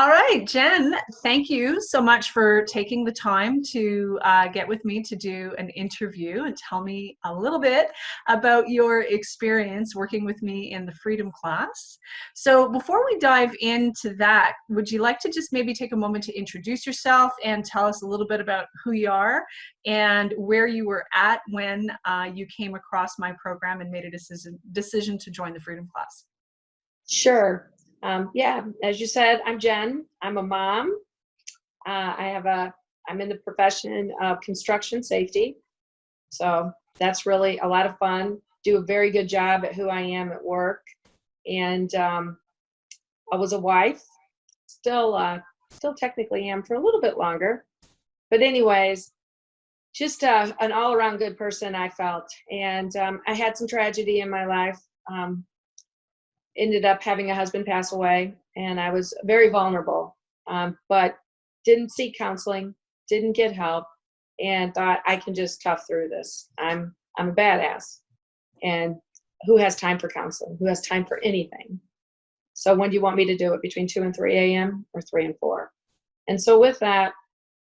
All right, Jen, thank you so much for taking the time to get with me to do an interview and tell me a little bit about your experience working with me in the Freedom class. So before we dive into that, would you like to just maybe take a moment to introduce yourself and tell us a little bit about who you are and where you were at when you came across my program and made a decision to join the Freedom class? Sure. Yeah, as you said, I'm Jen. I'm a mom. I'm in the profession of construction safety. So that's really a lot of fun. Do a very good job at who I am at work. And I was a wife, still technically am for a little bit longer. But anyways, just an all-around good person, I felt. And I had some tragedy in my life. Ended up having a husband pass away, and I was very vulnerable, but didn't seek counseling, didn't get help, and thought I can just tough through this. I'm a badass, and who has time for counseling? Who has time for anything? So when do you want me to do it? Between 2 and 3 a.m. or 3 and 4? And so with that,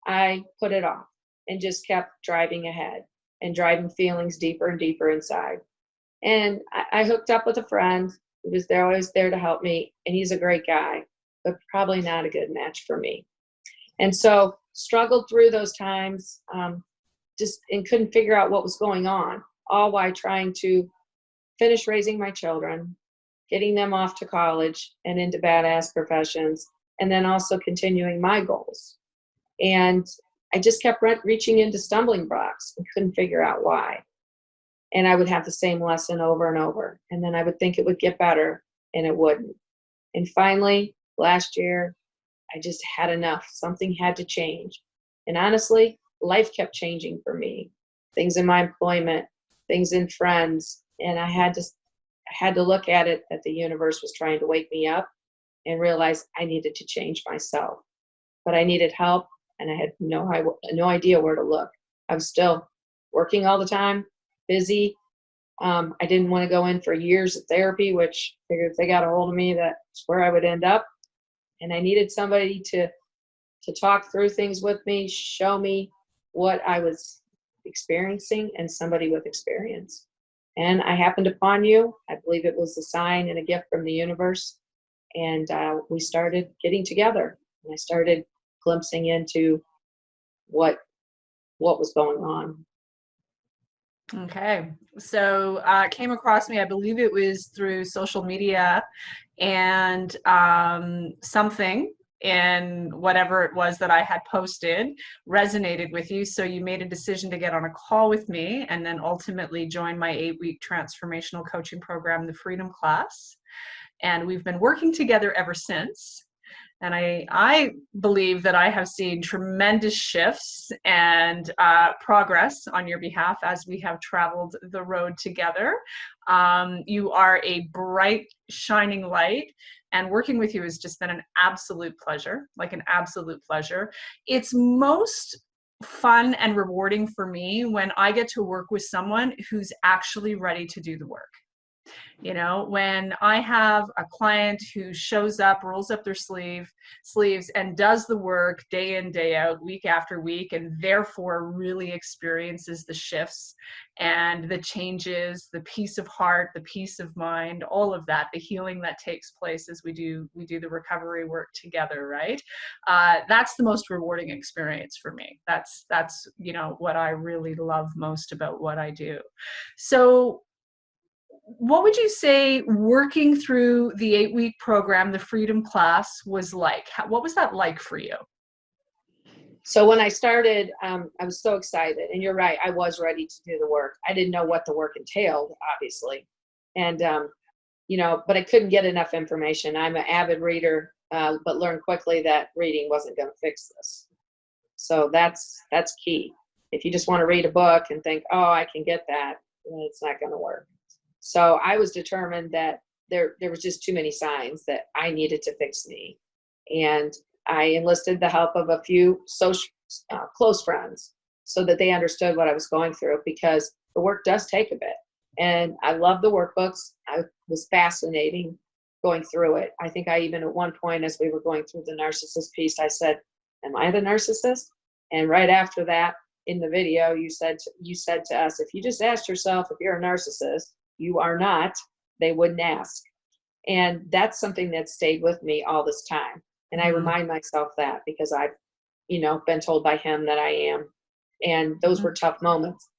I put it off and just kept driving ahead and driving feelings deeper and deeper inside. And I hooked up with a friend who was there, always there to help me, and he's a great guy, but probably not a good match for me. And so struggled through those times, and couldn't figure out what was going on, all while trying to finish raising my children, getting them off to college and into badass professions, and then also continuing my goals. And I just kept reaching into stumbling blocks and couldn't figure out why. And I would have the same lesson over and over. And then I would think it would get better, and it wouldn't. And finally, last year, I just had enough. Something had to change. And honestly, life kept changing for me. Things in my employment, things in friends. And I had to look at it that the universe was trying to wake me up and realize I needed to change myself. But I needed help, and I had no idea where to look. I was still working all the time, busy. I didn't want to go in for years of therapy, which I figured if they got a hold of me, that's where I would end up. And I needed somebody to talk through things with me, show me what I was experiencing, and somebody with experience. And I happened upon you. I believe it was a sign and a gift from the universe. And we started getting together. And I started glimpsing into what was going on. Okay, so came across me, I believe it was through social media, and something in whatever it was that I had posted resonated with you. So you made a decision to get on a call with me and then ultimately join my 8-week transformational coaching program, the Freedom Class. And we've been working together ever since. And I believe that I have seen tremendous shifts and progress on your behalf as we have traveled the road together. You are a bright, shining light, and working with you has just been an absolute pleasure, like an absolute pleasure. It's most fun and rewarding for me when I get to work with someone who's actually ready to do the work. You know, when I have a client who shows up, rolls up their sleeves and does the work day in, day out, week after week, and therefore really experiences the shifts and the changes, the peace of heart, the peace of mind, all of that, the healing that takes place as we do the recovery work together, right? That's the most rewarding experience for me. That's you know, what I really love most about what I do. So what would you say working through the 8-week program, the Freedom Class, was like? What was that like for you? So when I started, I was so excited. And you're right, I was ready to do the work. I didn't know what the work entailed, obviously. And, you know, but I couldn't get enough information. I'm an avid reader, but learned quickly that reading wasn't going to fix this. So that's key. If you just want to read a book and think, oh, I can get that, it's not going to work. So I was determined that there was just too many signs that I needed to fix me. And I enlisted the help of a few close friends so that they understood what I was going through, because the work does take a bit. And I love the workbooks. I was fascinating. going through it. I think I even at one point, as we were going through the narcissist piece, I said, am I the narcissist? And right after that, in the video, you said to us, if you just asked yourself if you're a narcissist, you are not, they wouldn't ask. And that's something that stayed with me all this time. And I remind myself that because I've, been told by him that I am. And those were tough moments.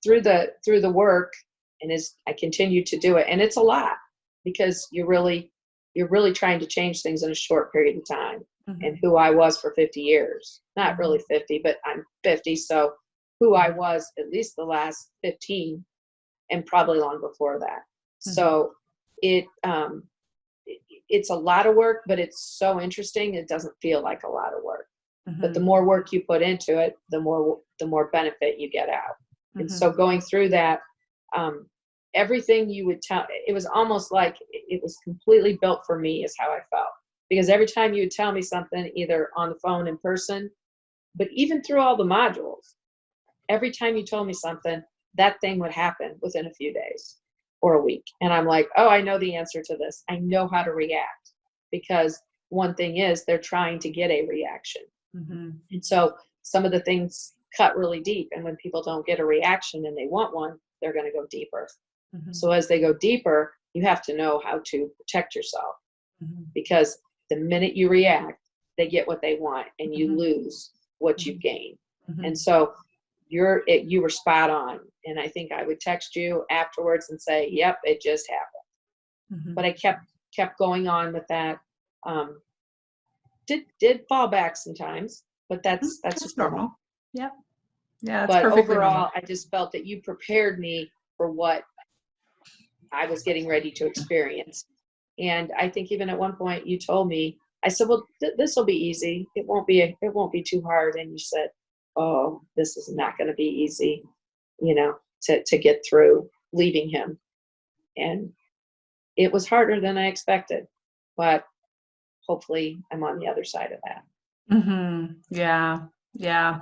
Through the work, and as I continue to do it, and it's a lot because you're really trying to change things in a short period of time. And who I was for 50 years, not really 50, but I'm 50. So who I was at least the last 15 and probably long before that. So it's a lot of work, but it's so interesting. It doesn't feel like a lot of work, but the more work you put into it, the more benefit you get out. And so going through that, everything you would tell, it was almost like it was completely built for me is how I felt. Because every time you would tell me something, either on the phone, in person, but even through all the modules, every time you told me something, that thing would happen within a few days or a week. And I'm like, oh, I know the answer to this. I know how to react. Because one thing is they're trying to get a reaction. And so some of the things cut really deep. And when people don't get a reaction and they want one, they're going to go deeper. So as they go deeper, you have to know how to protect yourself. Because the minute you react, they get what they want and you lose what you've gained. And so you were spot on. And I think I would text you afterwards and say, yep, it just happened. But I kept going on with that. Did fall back sometimes, but that's just normal. Yep. Yeah. It's but perfectly overall, normal. I just felt that you prepared me for what I was getting ready to experience. And I think even at one point you told me, I said, well, this will be easy. It won't be too hard. And you said, oh, this is not going to be easy, to get through leaving him. And it was harder than I expected, but hopefully I'm on the other side of that. Yeah. Yeah.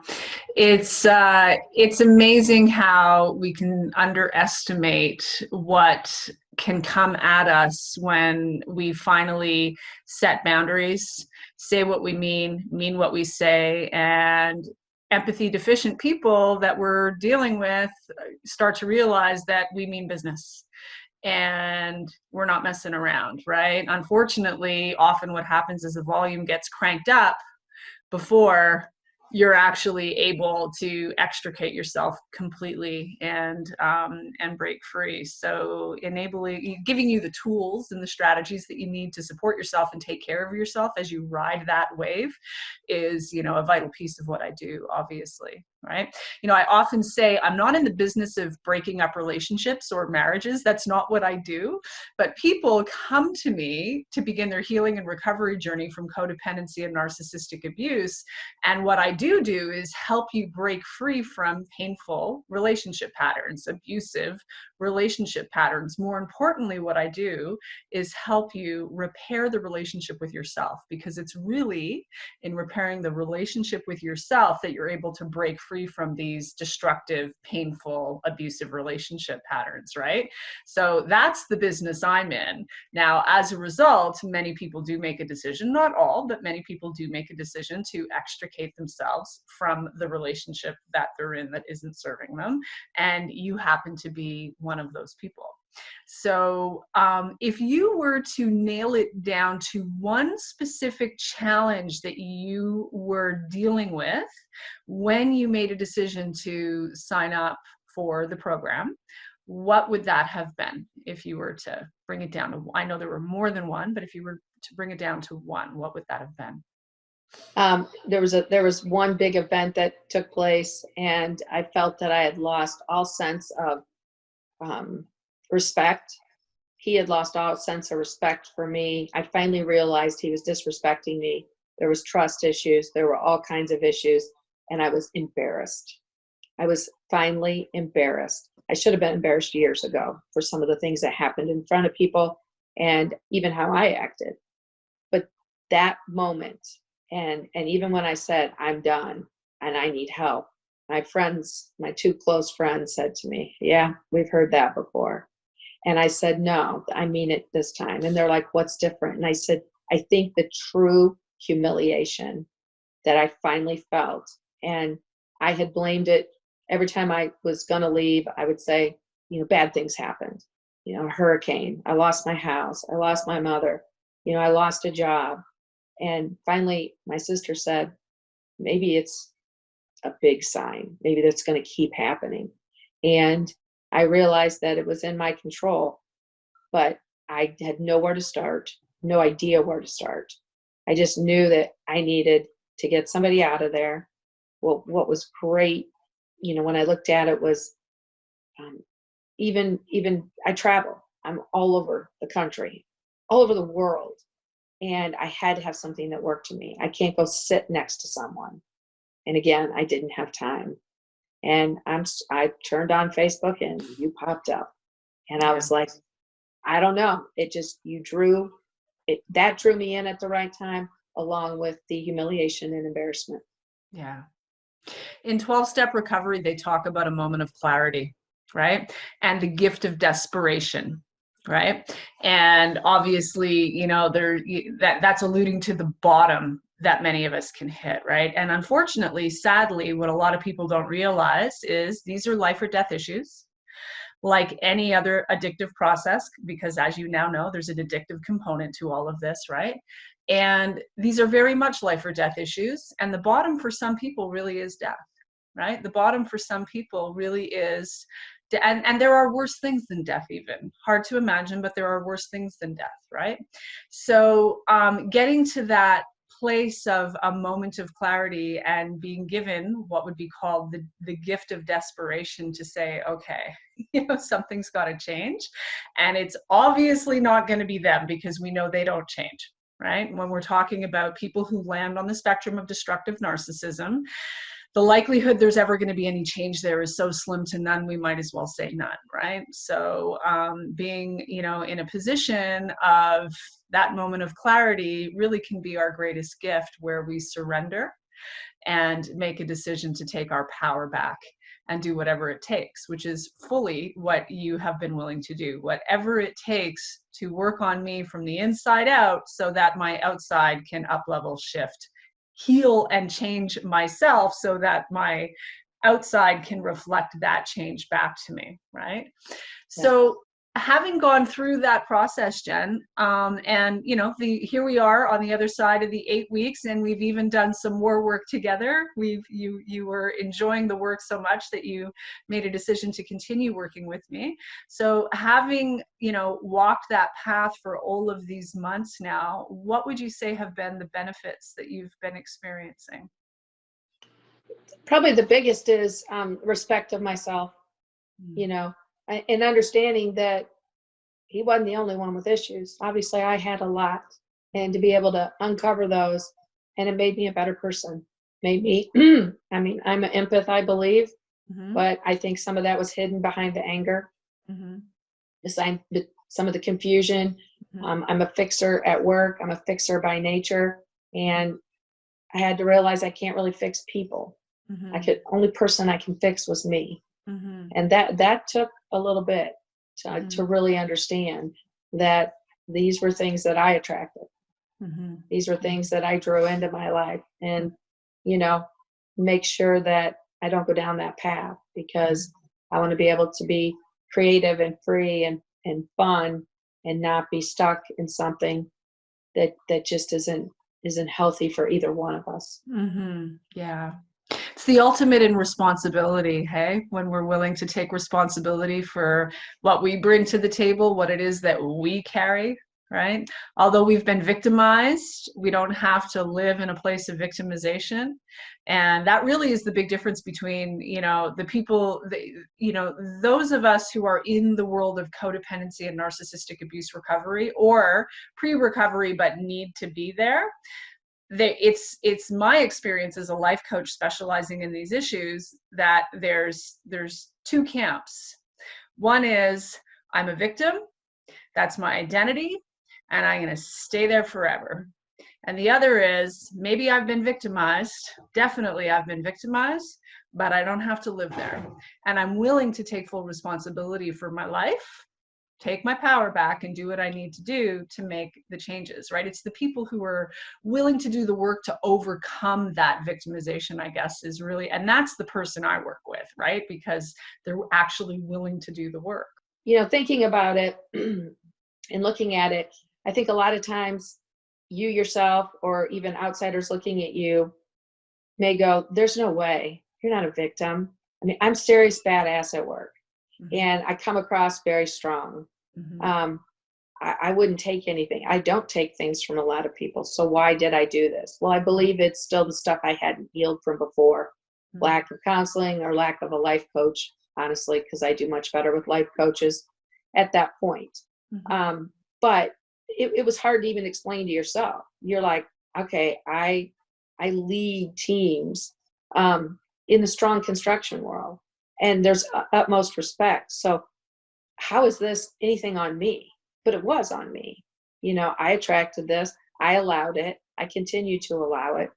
It's amazing how we can underestimate what can come at us when we finally set boundaries, say what we mean what we say, and empathy deficient people that we're dealing with start to realize that we mean business. And we're not messing around, right? Unfortunately, often what happens is the volume gets cranked up before you're actually able to extricate yourself completely and break free. So giving you the tools and the strategies that you need to support yourself and take care of yourself as you ride that wave is, a vital piece of what I do, obviously, right? I often say I'm not in the business of breaking up relationships or marriages. That's not what I do. But people come to me to begin their healing and recovery journey from codependency and narcissistic abuse. And what I do is help you break free from painful relationship patterns, abusive relationship patterns. More importantly, what I do is help you repair the relationship with yourself, because it's really in repairing the relationship with yourself that you're able to break free from these destructive, painful, abusive relationship patterns, right? So that's the business I'm in. Now, as a result, many people do make a decision, not all, but many people do make a decision to extricate themselves from the relationship that they're in that isn't serving them. And you happen to be one of those people. So if you were to nail it down to one specific challenge that you were dealing with when you made a decision to sign up for the program, what would that have been if you were to bring it down to, I know there were more than one, but if you were to bring it down to one, what would that have been? There was one big event that took place, and I felt that I had lost all sense of respect. He had lost all sense of respect for me. I finally realized he was disrespecting me. There was trust issues. There were all kinds of issues, and I was embarrassed. I was finally embarrassed. I should have been embarrassed years ago for some of the things that happened in front of people and even how I acted. But that moment, and even when I said, I'm done and I need help, my two close friends said to me, yeah, we've heard that before. And I said, no, I mean it this time. And they're like, what's different? And I said, I think the true humiliation that I finally felt, and I had blamed it every time I was going to leave, I would say, bad things happened. A hurricane, I lost my house, I lost my mother, I lost a job. And finally, my sister said, maybe it's a big sign. Maybe that's going to keep happening. And I realized that it was in my control, but I had nowhere to start, no idea where to start. I just knew that I needed to get somebody out of there. Well, what was great, when I looked at it was even I travel. I'm all over the country, all over the world. And I had to have something that worked for me. I can't go sit next to someone. And again, I didn't have time. And I turned on Facebook and you popped up. And I was like, I don't know. That drew me in at the right time, along with the humiliation and embarrassment. Yeah. In 12-step recovery, they talk about a moment of clarity, right? And the gift of desperation, right? And obviously, that's alluding to the bottom that many of us can hit, right? And unfortunately, sadly, what a lot of people don't realize is these are life or death issues, like any other addictive process, because as you now know, there's an addictive component to all of this, right? And these are very much life or death issues. And the bottom for some people really is death, right? The bottom for some people really is, and there are worse things than death even. Hard to imagine, but there are worse things than death, right? So getting to that place of a moment of clarity and being given what would be called the gift of desperation to say, okay, something's got to change. And it's obviously not going to be them, because we know they don't change. Right? When we're talking about people who land on the spectrum of destructive narcissism, the likelihood there's ever going to be any change there is so slim to none, we might as well say none, right? So being, in a position of that moment of clarity really can be our greatest gift, where we surrender and make a decision to take our power back and do whatever it takes, which is fully what you have been willing to do. Whatever it takes to work on me from the inside out so that my outside can up-level, shift, heal, and change myself so that my outside can reflect that change back to me, right? Yeah. So having gone through that process, Jen, and here we are on the other side of the 8 weeks, and we've even done some more work together. You were enjoying the work so much that you made a decision to continue working with me. So having walked that path for all of these months now, what would you say have been the benefits that you've been experiencing? Probably the biggest is respect of myself. And understanding that he wasn't the only one with issues. Obviously, I had a lot, and to be able to uncover those, and it made me a better person. Made me, I'm an empath, I believe, but I think some of that was hidden behind the anger, some of the confusion. I'm a fixer at work. I'm a fixer by nature, and I had to realize I can't really fix people. Only person I can fix was me. And that took a little bit to really understand that these were things that I attracted. These were things that I drew into my life, and, make sure that I don't go down that path, because I want to be able to be creative and free and fun, and not be stuck in something that just isn't healthy for either one of us. Yeah. It's the ultimate in responsibility, hey? When we're willing to take responsibility for what we bring to the table, what it is that we carry, right? Although we've been victimized, we don't have to live in a place of victimization. And that really is the big difference between, the people, those of us who are in the world of codependency and narcissistic abuse recovery, or pre-recovery but need to be there. It's my experience as a life coach specializing in these issues that there's two camps. One is, I'm a victim, that's my identity, and I'm going to stay there forever. And the other is, maybe I've been victimized, definitely I've been victimized, but I don't have to live there. And I'm willing to take full responsibility for my life take my power back and do what I need to do to make the changes, right? It's the people who are willing to do the work to overcome that victimization, I guess, is really, and that's the person I work with, right? Because they're actually willing to do the work. Thinking about it and looking at it, I think a lot of times you yourself or even outsiders looking at you may go, there's no way. You're not a victim. I mean, I'm serious badass at work. And I come across very strong. I wouldn't take anything. I don't take things from a lot of people. So why did I do this? Well, I believe it's still the stuff I hadn't healed from before. Lack of counseling or lack of a life coach, honestly, because I do much better with life coaches at that point. But it was hard to even explain to yourself. You're like, okay, I lead teams in the strong construction world, and there's utmost respect. So how is this anything on me? But it was on me. I attracted this. I allowed it. I continue to allow it.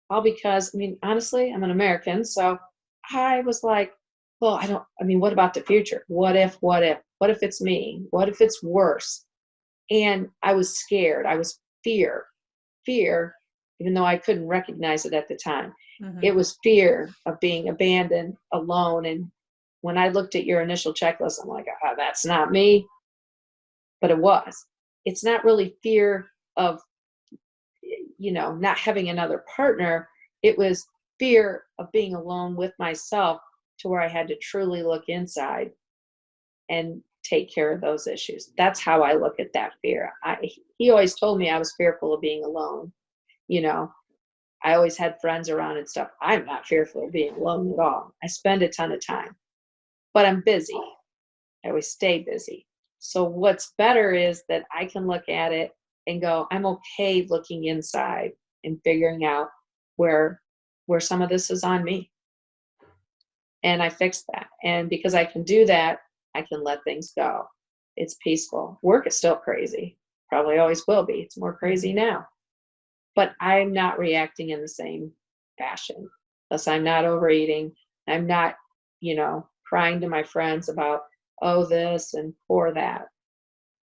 All because, honestly, I'm an American. So I was like, well, what about the future? What if it's me? What if it's worse? And I was scared. I was fear, even though I couldn't recognize it at the time. It was fear of being abandoned, alone. And when I looked at your initial checklist, I'm like, that's not me. But it was. It's not really fear of, not having another partner. It was fear of being alone with myself to where I had to truly look inside and take care of those issues. That's how I look at that fear. He always told me I was fearful of being alone. I always had friends around and stuff. I'm not fearful of being alone at all. I spend a ton of time, but I'm busy. I always stay busy. So what's better is that I can look at it and go, I'm okay looking inside and figuring out where some of this is on me. And I fixed that. And because I can do that, I can let things go. It's peaceful. Work is still crazy. Probably always will be. It's more crazy now. But I'm not reacting in the same fashion. Thus, I'm not overeating. I'm not, crying to my friends about, oh, this and poor that.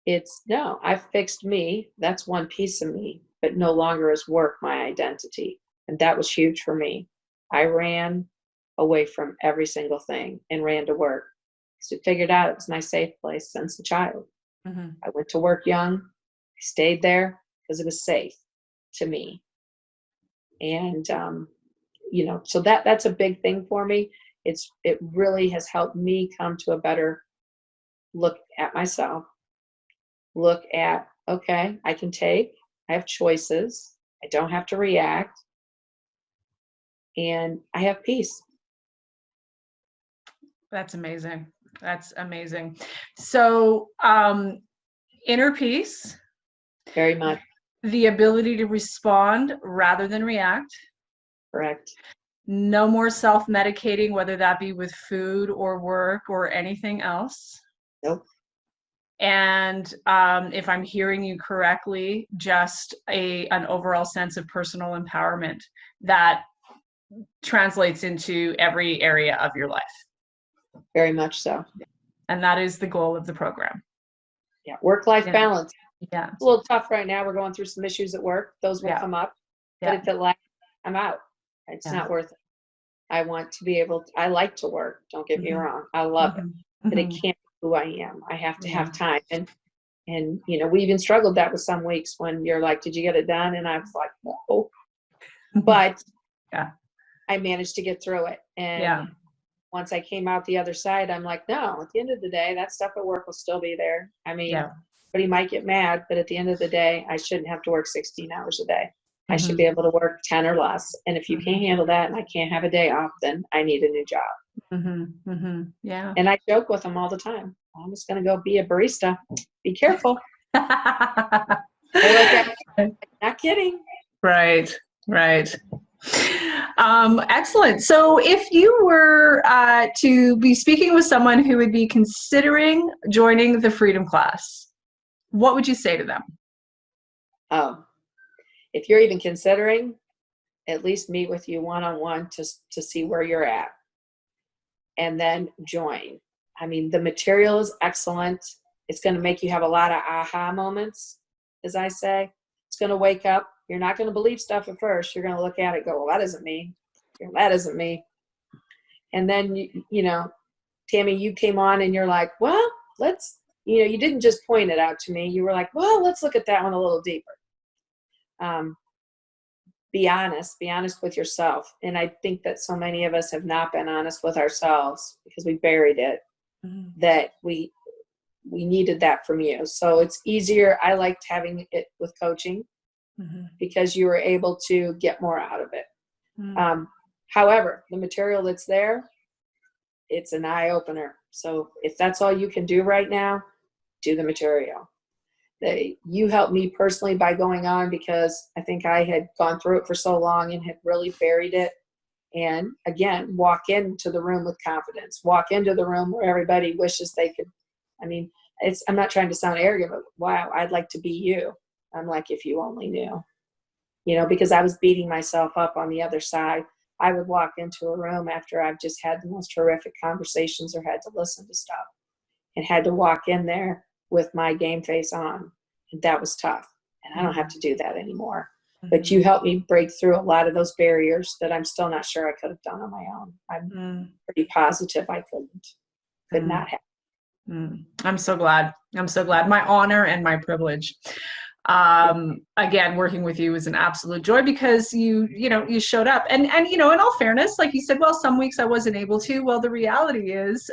It's, no, I've fixed me. That's one piece of me, but no longer is work my identity. And that was huge for me. I ran away from every single thing and ran to work. So I figured out it was my safe place since a child. I went to work young. I stayed there because it was safe to me. And, so that's a big thing for me. It really has helped me come to a better look at myself, look at, okay, I have choices. I don't have to react. And I have peace. That's amazing. That's amazing. So, inner peace. Very much. The ability to respond rather than react. Correct. No more self-medicating, whether that be with food or work or anything else. Nope. And if I'm hearing you correctly, just an overall sense of personal empowerment that translates into every area of your life. Very much so. And that is the goal of the program. Yeah. Work-life balance. Yeah. It's a little tough right now. We're going through some issues at work. Those will come up. But if it lasts, I'm out. It's not worth it. I want to be I like to work. Don't get me wrong. I love it. But it can't be who I am. I have to have time. And we even struggled that with some weeks when you're like, did you get it done? And I was like, no. But I managed to get through it. And once I came out the other side, I'm like, no, at the end of the day, that stuff at work will still be there. I mean, everybody might get mad, but at the end of the day, I shouldn't have to work 16 hours a day. I should be able to work 10 or less. And if you can't handle that and I can't have a day off, then I need a new job. Yeah. And I joke with them all the time. I'm just going to go be a barista. Be careful. They're like, not kidding. Right. Excellent. So if you were to be speaking with someone who would be considering joining the Freedom Class, what would you say to them? Oh, if you're even considering, at least meet with you one-on-one to see where you're at. And then join. I mean, the material is excellent. It's going to make you have a lot of aha moments, as I say. It's going to wake up. You're not going to believe stuff at first. You're going to look at it and go, well, that isn't me. That isn't me. And then, you know, Tamie, you came on and you're like, well, let's, you know, you didn't just point it out to me. You were like, well, let's look at that one a little deeper. Be honest with yourself. And I think that so many of us have not been honest with ourselves because we buried it, that we needed that from you. So it's easier. I liked having it with coaching because you were able to get more out of it. However, the material that's there, it's an eye opener. So if that's all you can do right now, do the material. You helped me personally by going on because I think I had gone through it for so long and had really buried it. And again, walk into the room with confidence, walk into the room where everybody wishes they could. I mean, I'm not trying to sound arrogant, but wow, I'd like to be you. I'm like, if you only knew, you know, because I was beating myself up on the other side. I would walk into a room after I've just had the most horrific conversations or had to listen to stuff and had to walk in there with my game face on. And that was tough. And I don't have to do that anymore. But you helped me break through a lot of those barriers that I'm still not sure I could have done on my own. I'm pretty positive I could not have. I'm so glad. My honor and my privilege. Again, working with you was an absolute joy because you showed up and, you know, in all fairness, like you said, well, some weeks I wasn't able to. Well, the reality is,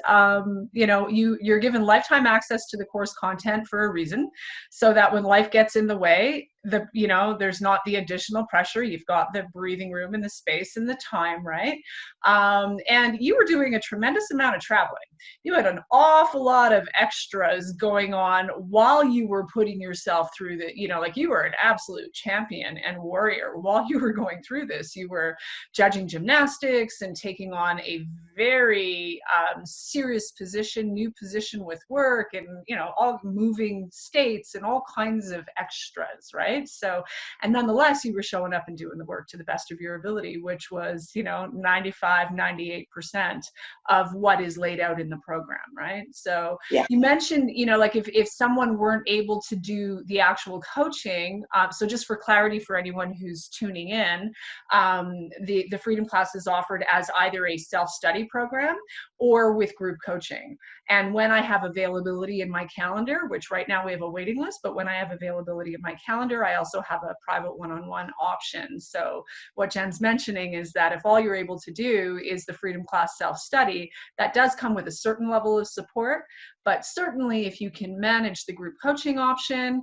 you know, you're given lifetime access to the course content for a reason, so that when life gets in the way, there's not the additional pressure. You've got the breathing room and the space and the time, right? And you were doing a tremendous amount of traveling. You had an awful lot of extras going on while you were putting yourself through the, you know, like you were an absolute champion and warrior while you were going through this. You were judging gymnastics and taking on a very serious new position with work and, you know, all moving states and all kinds of extras, right? So, and nonetheless, you were showing up and doing the work to the best of your ability, which was, you know, 95, 98% of what is laid out in the program, right? So yeah. You mentioned, you know, like if someone weren't able to do the actual coaching, so just for clarity for anyone who's tuning in, the Freedom Class is offered as either a self-study program or with group coaching. And when I have availability in my calendar, which right now we have a waiting list, but when I have availability in my calendar, I also have a private one-on-one option. So what Jen's mentioning is that if all you're able to do is the Freedom Class self-study, that does come with a certain level of support. But certainly if you can manage the group coaching option,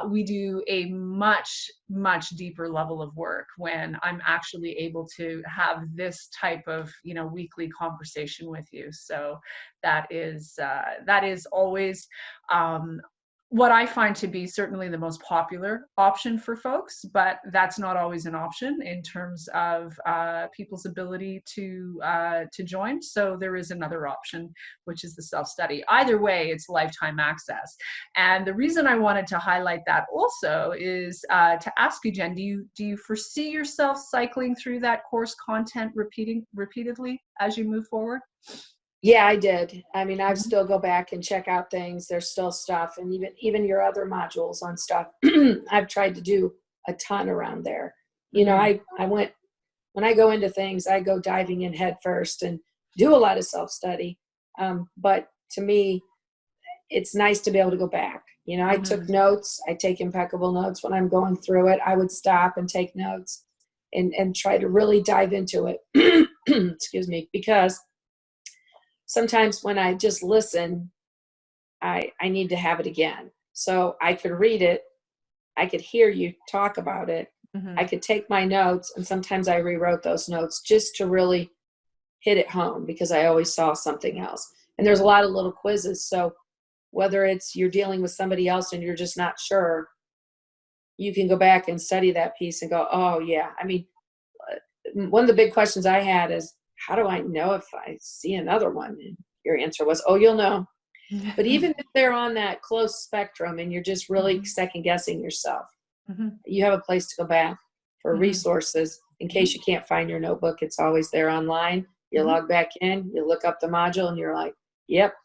we do a much, much deeper level of work when I'm actually able to have this type of, you know, weekly conversation with you. So that is always what I find to be certainly the most popular option for folks, but that's not always an option in terms of people's ability to join. So there is another option, which is the self-study. Either way, it's lifetime access. And the reason I wanted to highlight that also is to ask you, Jen, do you foresee yourself cycling through that course content repeatedly as you move forward? Yeah, I did. I mean, I still go back and check out things. There's still stuff, and even your other modules on stuff. I've tried to do a ton around there. You know, when I go into things, I go diving in head first and do a lot of self-study. But to me, it's nice to be able to go back. You know, I took notes. I take impeccable notes when I'm going through it. I would stop and take notes and try to really dive into it. Excuse me, because sometimes when I just listen, I need to have it again. So I could read it. I could hear you talk about it. I could take my notes, and sometimes I rewrote those notes just to really hit it home because I always saw something else. And there's a lot of little quizzes. So whether it's you're dealing with somebody else and you're just not sure, you can go back and study that piece and go, oh yeah. I mean, one of the big questions I had is, how do I know if I see another one? And your answer was, oh, you'll know. But even if they're on that close spectrum and you're just really second guessing yourself, you have a place to go back for resources in case you can't find your notebook. It's always there online. You log back in, you look up the module, and you're like, yep,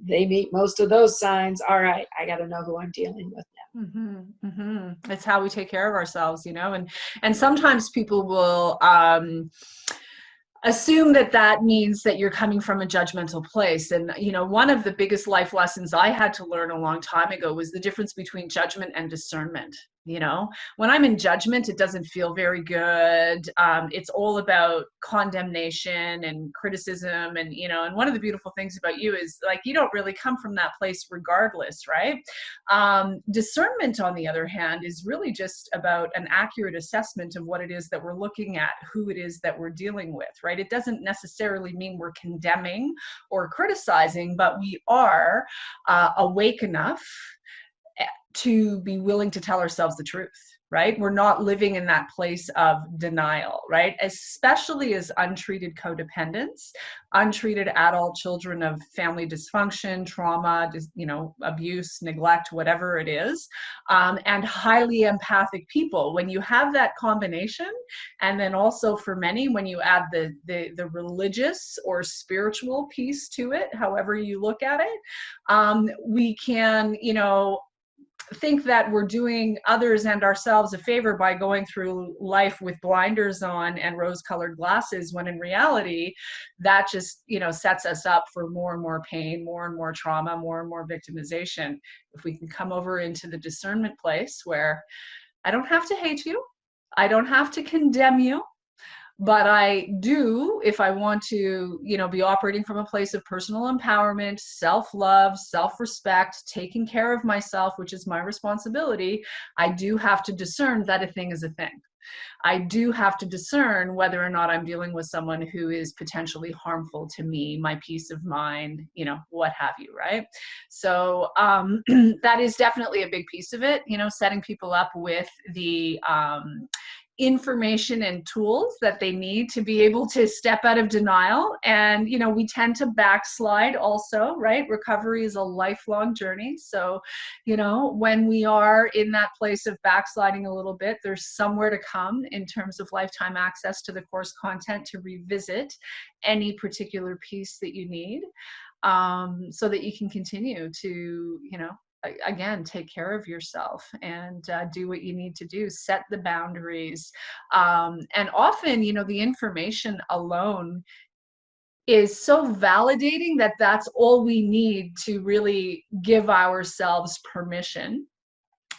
they meet most of those signs. All right, I got to know who I'm dealing with now. It's how we take care of ourselves, and sometimes people will assume that that means that you're coming from a judgmental place. And, one of the biggest life lessons I had to learn a long time ago was the difference between judgment and discernment. When I'm in judgment, it doesn't feel very good. It's all about condemnation and criticism. And one of the beautiful things about you is like, you don't really come from that place regardless, right? Discernment, on the other hand, is really just about an accurate assessment of what it is that we're looking at, who it is that we're dealing with, right? It doesn't necessarily mean we're condemning or criticizing, but we are awake enough to be willing to tell ourselves the truth, right? We're not living in that place of denial, right? Especially as untreated codependents, untreated adult children of family dysfunction, trauma, abuse, neglect, whatever it is, and highly empathic people. When you have that combination, and then also for many, when you add the religious or spiritual piece to it, however you look at it, we can, think that we're doing others and ourselves a favor by going through life with blinders on and rose-colored glasses, when in reality that just sets us up for more and more pain, more and more trauma, more and more victimization. If we can come over into the discernment place where I don't have to hate you, I don't have to condemn you, but I do, if I want to, be operating from a place of personal empowerment, self-love, self-respect, taking care of myself, which is my responsibility, I do have to discern that a thing is a thing. I do have to discern whether or not I'm dealing with someone who is potentially harmful to me, my peace of mind, what have you, right? So that is definitely a big piece of it, setting people up with the information and tools that they need to be able to step out of denial. And we tend to backslide also, right? Recovery is a lifelong journey. So when we are in that place of backsliding a little bit, there's somewhere to come in terms of lifetime access to the course content to revisit any particular piece that you need, so that you can continue to again, take care of yourself and do what you need to do, set the boundaries. And often, the information alone is so validating that that's all we need to really give ourselves permission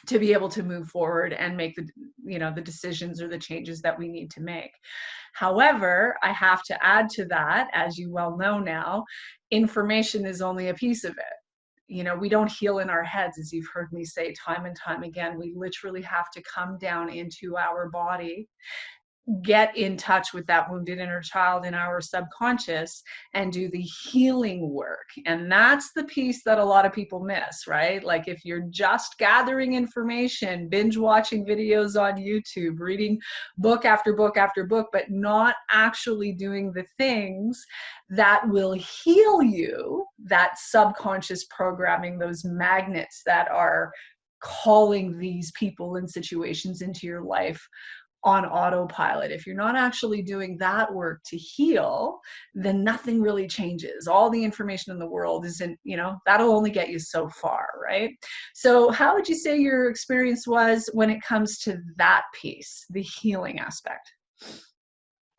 to be able to move forward and make the decisions or the changes that we need to make. However, I have to add to that, as you well know now, information is only a piece of it. We don't heal in our heads, as you've heard me say time and time again. We literally have to come down into our body, get in touch with that wounded inner child in our subconscious and do the healing work. And that's the piece that a lot of people miss, right? Like if you're just gathering information, binge watching videos on YouTube, reading book after book after book, but not actually doing the things that will heal you, that subconscious programming, those magnets that are calling these people and situations into your life on autopilot. If you're not actually doing that work to heal, then nothing really changes. All the information in the world isn't, that'll only get you so far, right? So how would you say your experience was when it comes to that piece, the healing aspect?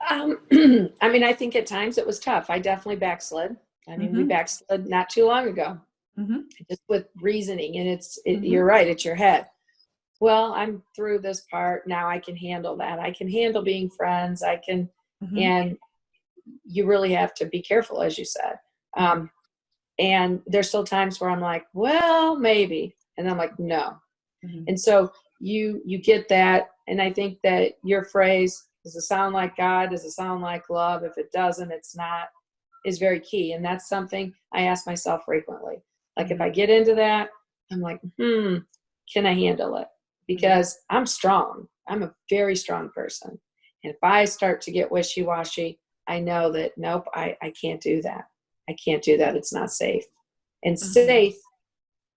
I think at times it was tough. I definitely backslid. We backslid not too long ago, just with reasoning. And you're right, it's your head. Well, I'm through this part. Now I can handle that. I can handle being friends. I can, and you really have to be careful, as you said. And there's still times where I'm like, well, maybe. And I'm like, no. And so you get that. And I think that your phrase, does it sound like God? Does it sound like love? If it doesn't, it's not, is very key. And that's something I ask myself frequently. Like if I get into that, I'm like, can I handle it? Because I'm strong. I'm a very strong person. And if I start to get wishy-washy, I know that, nope, I can't do that. I can't do that. It's not safe. And safe,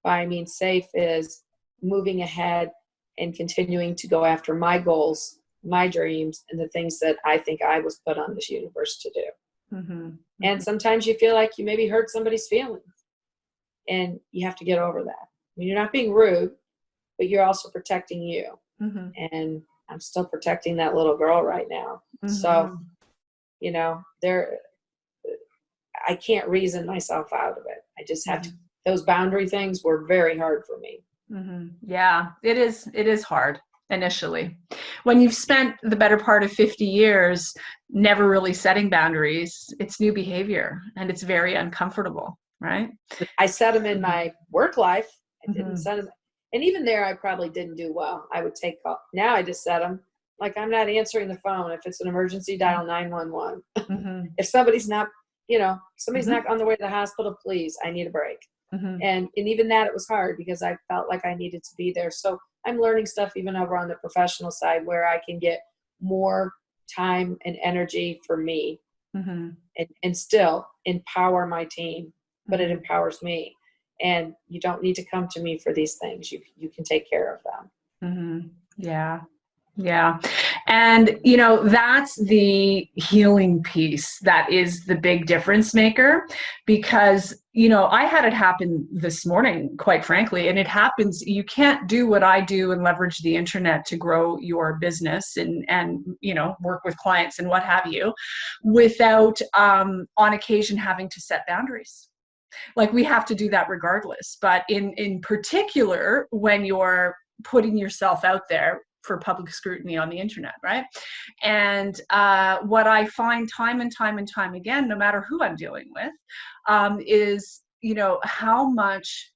by I mean safe, is moving ahead and continuing to go after my goals, my dreams, and the things that I think I was put on this universe to do. And sometimes you feel like you maybe hurt somebody's feelings. And you have to get over that. I mean, you're not being rude, but you're also protecting you. And I'm still protecting that little girl right now. So, you know, I can't reason myself out of it. I just have to, those boundary things were very hard for me. Yeah, it is hard initially. When you've spent the better part of 50 years never really setting boundaries, it's new behavior and it's very uncomfortable, right? I set them in my work life. I didn't set them. And even there, I probably didn't do well. I would take call. Now I just set them. Like, I'm not answering the phone. If it's an emergency, dial 911. If somebody's not, you know, somebody's not on the way to the hospital, please, I need a break. And even that, it was hard because I felt like I needed to be there. So I'm learning stuff even over on the professional side where I can get more time and energy for me and still empower my team, but it empowers me. And you don't need to come to me for these things. You can take care of them. Yeah. Yeah. And, you know, that's the healing piece that is the big difference maker, because, you know, I had it happen this morning, quite frankly, and it happens. You can't do what I do and leverage the internet to grow your business and, you know, work with clients and what have you without, on occasion, having to set boundaries. Like, we have to do that regardless. But in particular, when you're putting yourself out there for public scrutiny on the internet, right? And what I find time and time and time again, no matter who I'm dealing with, is, you know, how much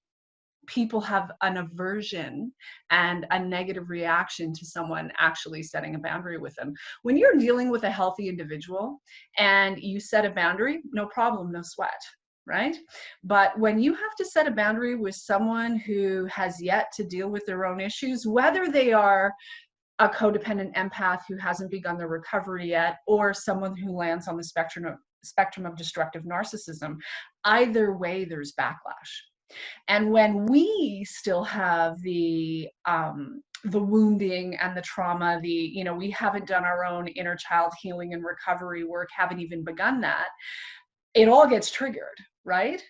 people have an aversion and a negative reaction to someone actually setting a boundary with them. When you're dealing with a healthy individual and you set a boundary, no problem, no sweat. Right? But when you have to set a boundary with someone who has yet to deal with their own issues, whether they are a codependent empath who hasn't begun their recovery yet, or someone who lands on the spectrum of destructive narcissism, either way, there's backlash. And when we still have the wounding and the trauma, you know, we haven't done our own inner child healing and recovery work, haven't even begun that, it all gets triggered, right?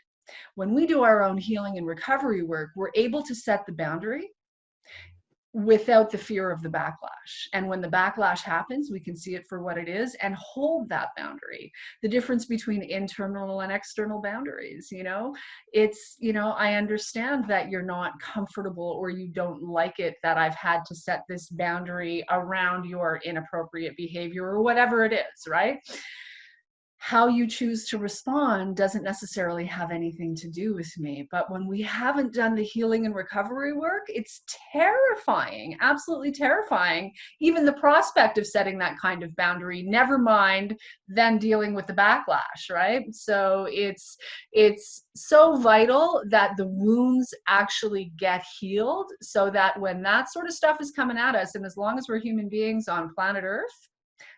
When we do our own healing and recovery work, we're able to set the boundary without the fear of the backlash. And when the backlash happens, we can see it for what it is and hold that boundary. The difference between internal and external boundaries, you know, it's, you know, I understand that you're not comfortable or you don't like it that I've had to set this boundary around your inappropriate behavior or whatever it is, right? How you choose to respond doesn't necessarily have anything to do with me. But when we haven't done the healing and recovery work, it's terrifying, absolutely terrifying. Even the prospect of setting that kind of boundary, never mind then dealing with the backlash, right? So it's so vital that the wounds actually get healed so that when that sort of stuff is coming at us, and as long as we're human beings on planet Earth,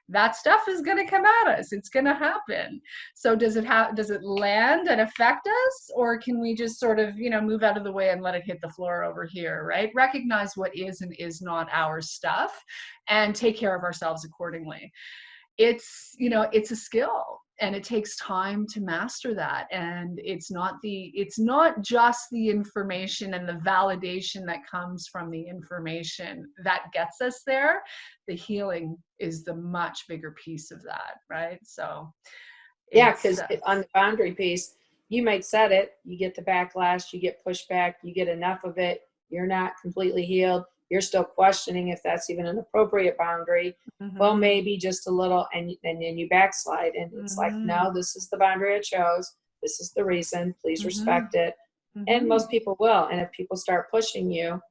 that stuff is going to come at us. It's going to happen. So does it land and affect us, or can we just sort of, you know, move out of the way and let it hit the floor over here, right? Recognize what is and is not our stuff and take care of ourselves accordingly. It's, you know, it's a skill and it takes time to master that. And it's not just the information and the validation that comes from the information that gets us there. The healing is the much bigger piece of that, right? So yeah, because on the boundary piece, you might set it, you get the backlash, you get pushback, you get enough of it, you're not completely healed, you're still questioning if that's even an appropriate boundary. Well, maybe just a little, and then you backslide, and it's like, no, this is the boundary I chose, this is the reason, please respect it. And most people will. And if people start pushing you,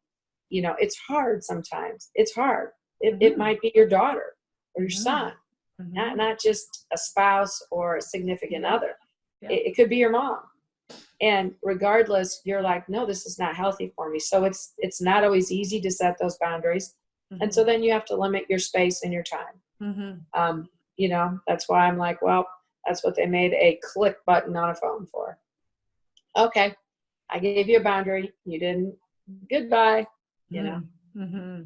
you know, it's hard sometimes. It's hard. It might be your daughter or your son, not just a spouse or a significant other. It could be your mom. And regardless, you're like, no, this is not healthy for me. So it's not always easy to set those boundaries. And so then you have to limit your space and your time. You know, that's why I'm like, well, that's what they made a click button on a phone for. Okay, I gave you a boundary. You didn't. Goodbye. You know.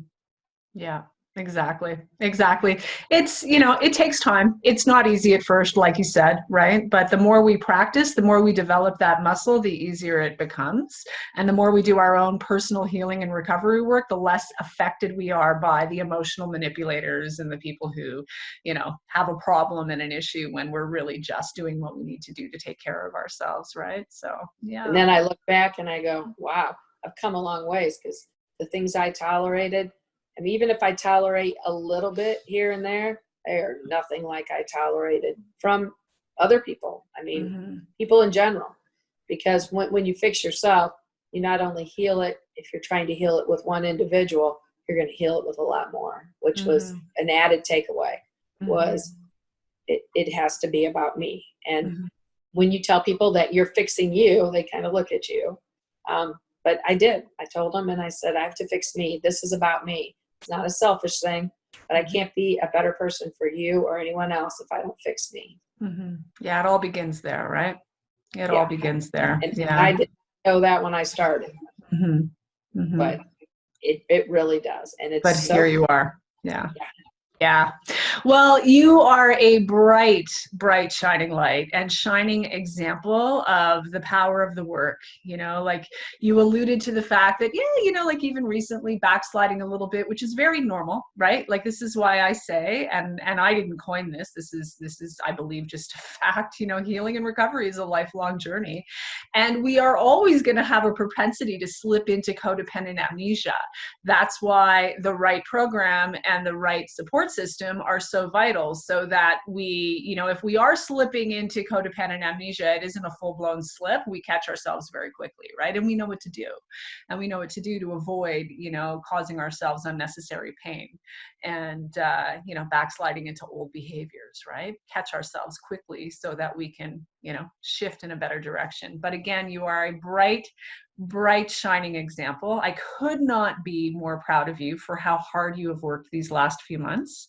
Yeah. Exactly. Exactly. It's, it takes time. It's not easy at first, like you said, right? But the more we practice, the more we develop that muscle, the easier it becomes. And the more we do our own personal healing and recovery work, the less affected we are by the emotional manipulators and the people who, have a problem and an issue when we're really just doing what we need to do to take care of ourselves, right? So, yeah. And then I look back and I go, wow, I've come a long ways, because the things I tolerated, and even if I tolerate a little bit here and there, they are nothing like I tolerated from other people. I mean, people in general. Because when you fix yourself, you not only heal it, if you're trying to heal it with one individual, you're going to heal it with a lot more, which was an added takeaway, was it has to be about me. And when you tell people that you're fixing you, they kind of look at you. But I did. I told them, and I said, I have to fix me. This is about me. It's not a selfish thing, but I can't be a better person for you or anyone else if I don't fix me. Yeah, it all begins there, right? It all begins there. And yeah. I didn't know that when I started, but it really does. And it's but so, here you are. Yeah. Yeah. Well, you are a bright, bright, shining light and shining example of the power of the work. Like you alluded to the fact that, like even recently backsliding a little bit, which is very normal, right? Like this is why I say, and I didn't coin this. This is, I believe, just a fact. Healing and recovery is a lifelong journey, and we are always going to have a propensity to slip into codependent amnesia. That's why the right program and the right support system are so vital, so that we, if we are slipping into codependent amnesia, it isn't a full-blown slip. We catch ourselves very quickly, right? And we know what to do. And we know what to do to avoid, causing ourselves unnecessary pain and, backsliding into old behaviors, right? Catch ourselves quickly so that we can, shift in a better direction. But again, you are a bright, shining example. I could not be more proud of you for how hard you have worked these last few months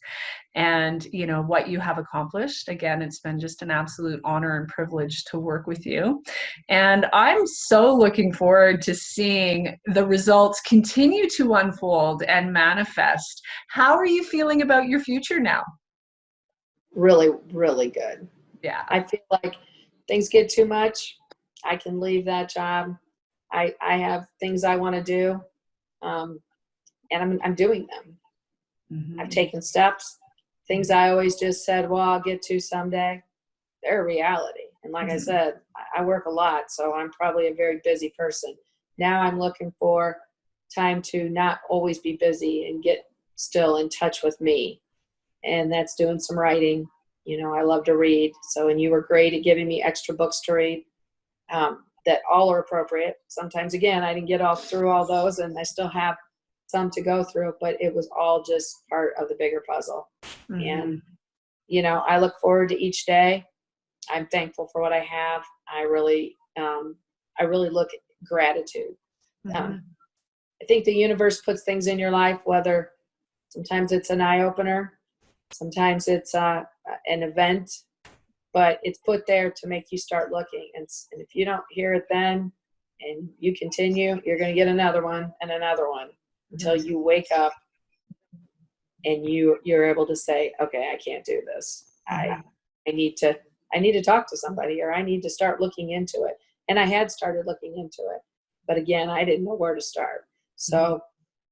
and, what you have accomplished. Again, it's been just an absolute honor and privilege to work with you. And I'm so looking forward to seeing the results continue to unfold and manifest. How are you feeling about your future now? really, really good. Yeah. I feel like things get too much, I can leave that job. I have things I want to do, and I'm doing them. I've taken steps. Things I always just said, well, I'll get to someday, they're a reality. And like I said, I work a lot, so I'm probably a very busy person. Now I'm looking for time to not always be busy and get still in touch with me. And that's doing some writing. I love to read. And you were great at giving me extra books to read. That all are appropriate. Sometimes, again, I didn't get all through all those, and I still have some to go through, but it was all just part of the bigger puzzle. And, I look forward to each day. I'm thankful for what I have. I really look at gratitude. I think the universe puts things in your life, whether sometimes it's an eye-opener, sometimes it's an event, but it's put there to make you start looking. And if you don't hear it then and you continue, you're going to get another one and another one until you wake up and you're able to say, okay, I can't do this. I need to talk to somebody, or I need to start looking into it. And I had started looking into it, but again, I didn't know where to start. So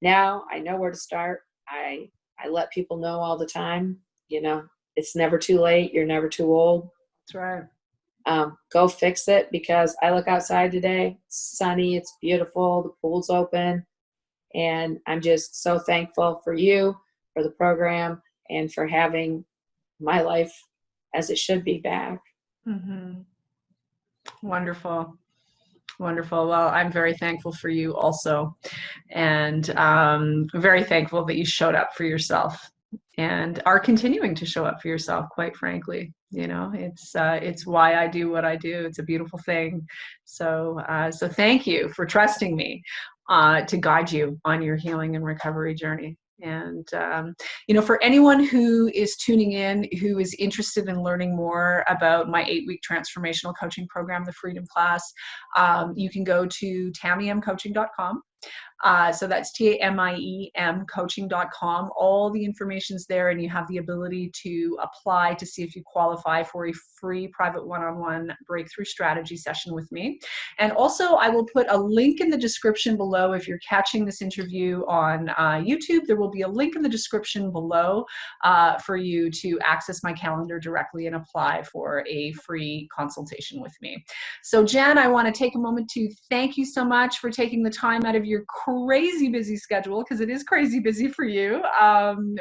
now I know where to start. I let people know all the time, it's never too late. You're never too old. That's right. Go fix it, because I look outside today, it's sunny, it's beautiful, the pool's open. And I'm just so thankful for you, for the program, and for having my life as it should be back. Wonderful. Wonderful. Well, I'm very thankful for you also. And very thankful that you showed up for yourself and are continuing to show up for yourself, quite frankly. It's why I do what I do. It's a beautiful thing. So thank you for trusting me to guide you on your healing and recovery journey. And, for anyone who is tuning in, who is interested in learning more about my 8-week transformational coaching program, the Freedom Class, you can go to TamieMcoaching.com. So that's TAMIEM coaching.com. All the information's there, and you have the ability to apply to see if you qualify for a free private one-on-one breakthrough strategy session with me. And also, I will put a link in the description below. If you're catching this interview on YouTube, there will be a link in the description below for you to access my calendar directly and apply for a free consultation with me. So Jen, I want to take a moment to thank you so much for taking the time out of your crazy busy schedule, because it is crazy busy for you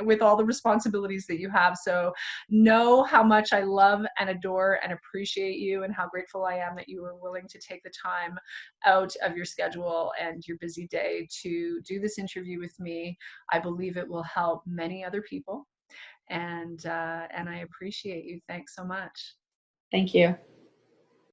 with all the responsibilities that you have. So know how much I love and adore and appreciate you, and how grateful I am that you were willing to take the time out of your schedule and your busy day to do this interview with me. I believe it will help many other people, and I appreciate you. Thanks so much. Thank you.